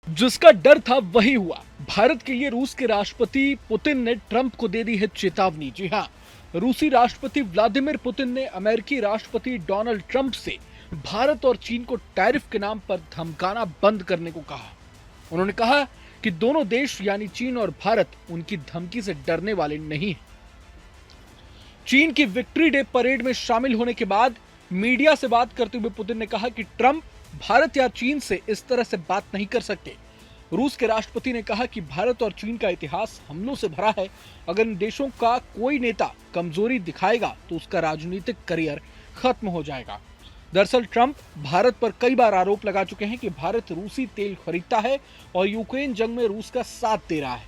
जिसका डर था वही हुआ। भारत के लिए रूस के राष्ट्रपति पुतिन ने ट्रंप को दे दी है चेतावनी। जी हां, रूसी राष्ट्रपति व्लादिमीर पुतिन ने अमेरिकी राष्ट्रपति डोनाल्ड ट्रंप से भारत और चीन को टैरिफ के नाम पर धमकाना बंद करने को कहा। उन्होंने कहा कि दोनों देश यानी चीन और भारत उनकी धमकी से डरने वाले नहीं हैं। चीन की विक्ट्री डे परेड में शामिल होने के बाद मीडिया से बात करते हुए पुतिन ने कहा कि ट्रंप भारत या चीन से इस तरह से बात नहीं कर सकते। रूस के राष्ट्रपति ने कहा कि भारत और चीन का इतिहास हमलों से भरा है। अगर इन देशों का कोई नेता कमजोरी दिखाएगा तो उसका राजनीतिक करियर खत्म हो जाएगा। दरअसल ट्रंप भारत पर कई बार आरोप लगा चुके हैं कि भारत रूसी तेल खरीदता है और यूक्रेन जंग में रूस का साथ दे रहा है।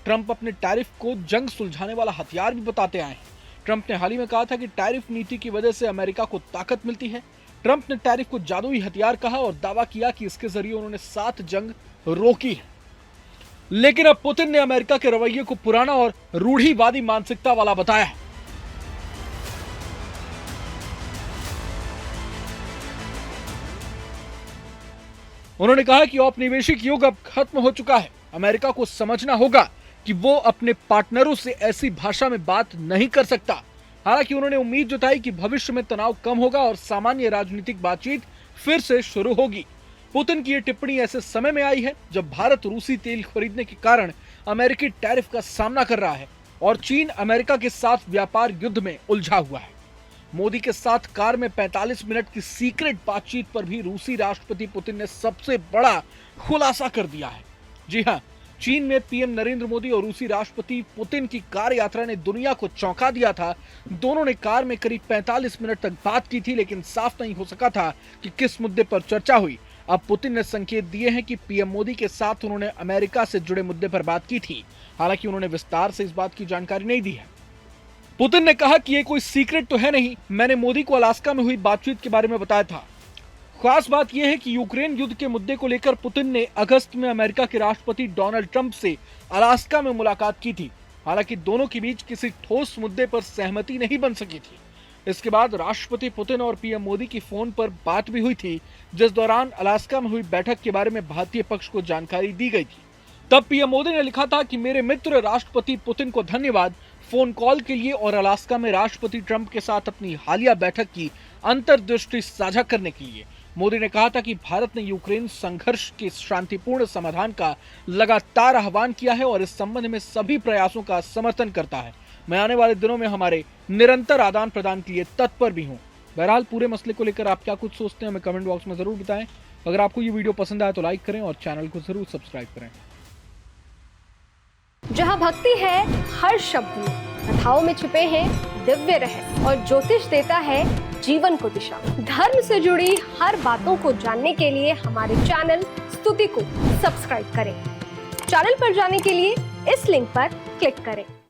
ट्रंप अपने टैरिफ को जंग सुलझाने वाला हथियार भी बताते आए हैं। ट्रंप ने हाल ही में कहा था कि टैरिफ नीति की वजह से अमेरिका को ताकत मिलती है। ट्रंप ने टैरिफ को जादुई हथियार कहा और दावा किया कि इसके जरिए उन्होंने 7 जंग रोकी है। लेकिन अब पुतिन ने अमेरिका के रवैये को पुराना और रूढ़िवादी मानसिकता वाला बताया है। उन्होंने कहा कि औपनिवेशिक युग अब खत्म हो चुका है। अमेरिका को समझना होगा कि वो अपने पार्टनरों से ऐसी भाषा में बात नहीं कर सकता। हालांकि उन्होंने उम्मीद जताई कि भविष्य में तनाव कम होगा और सामान्य राजनीतिक बातचीत फिर से शुरू होगी। पुतिन की यह टिप्पणी ऐसे समय में आई है जब भारत रूसी तेल खरीदने के कारण अमेरिकी टैरिफ का सामना कर रहा है और चीन अमेरिका के साथ व्यापार युद्ध में उलझा हुआ है। मोदी के साथ कार में 45 मिनट की सीक्रेट बातचीत पर भी रूसी राष्ट्रपति पुतिन ने सबसे बड़ा खुलासा कर दिया है। जी हां, चीन में पीएम नरेंद्र मोदी और रूसी राष्ट्रपति पुतिन की कार यात्रा ने दुनिया को चौंका दिया था। दोनों ने कार में करीब 45 मिनट तक बात की थी, लेकिन साफ नहीं हो सका था कि किस मुद्दे पर चर्चा हुई। अब पुतिन ने संकेत दिए हैं कि पीएम मोदी के साथ उन्होंने अमेरिका से जुड़े मुद्दे पर बात की थी। हालांकि उन्होंने विस्तार से इस बात की जानकारी नहीं दी है। पुतिन ने कहा कि ये कोई सीक्रेट तो है नहीं, मैंने मोदी को अलास्का में हुई बातचीत के बारे में बताया था। खास बात यह है कि यूक्रेन युद्ध के मुद्दे को लेकर पुतिन ने अगस्त में अमेरिका के राष्ट्रपति डोनाल्ड ट्रंप से अलास्का में मुलाकात की थी। हालांकि दोनों के बीच किसी ठोस मुद्दे पर सहमति नहीं बन सकी थी। इसके बाद राष्ट्रपति पुतिन और पीएम मोदी की फोन पर बात भी हुई थी, जिस दौरान अलास्का में हुई बैठक के बारे में भारतीय पक्ष को जानकारी दी गई थी। तब पीएम मोदी ने लिखा था कि मेरे मित्र राष्ट्रपति पुतिन को धन्यवाद फोन कॉल के लिए और अलास्का में राष्ट्रपति ट्रंप के साथ अपनी हालिया बैठक की अंतर्दृष्टि साझा करने के लिए। मोदी ने कहा था कि भारत ने यूक्रेन संघर्ष के शांतिपूर्ण समाधान का लगातार आह्वान किया है और इस संबंध में सभी प्रयासों का समर्थन करता है। मैं आने वाले दिनों में हमारे निरंतर आदान प्रदान के लिए तत्पर भी हूँ। बहरहाल पूरे मसले को लेकर आप क्या कुछ सोचते हैं हमें कमेंट बॉक्स में जरूर बताएं। अगर आपको ये वीडियो पसंद आए तो लाइक करें और चैनल को जरूर सब्सक्राइब करें। जहाँ भक्ति है हर शब्द में, कथाओं में छुपे हैं दिव्य रहस्य और ज्योतिष देता है जीवन को दिशा। धर्म से जुड़ी हर बातों को जानने के लिए हमारे चैनल स्तुति को सब्सक्राइब करें। चैनल पर जाने के लिए इस लिंक पर क्लिक करें।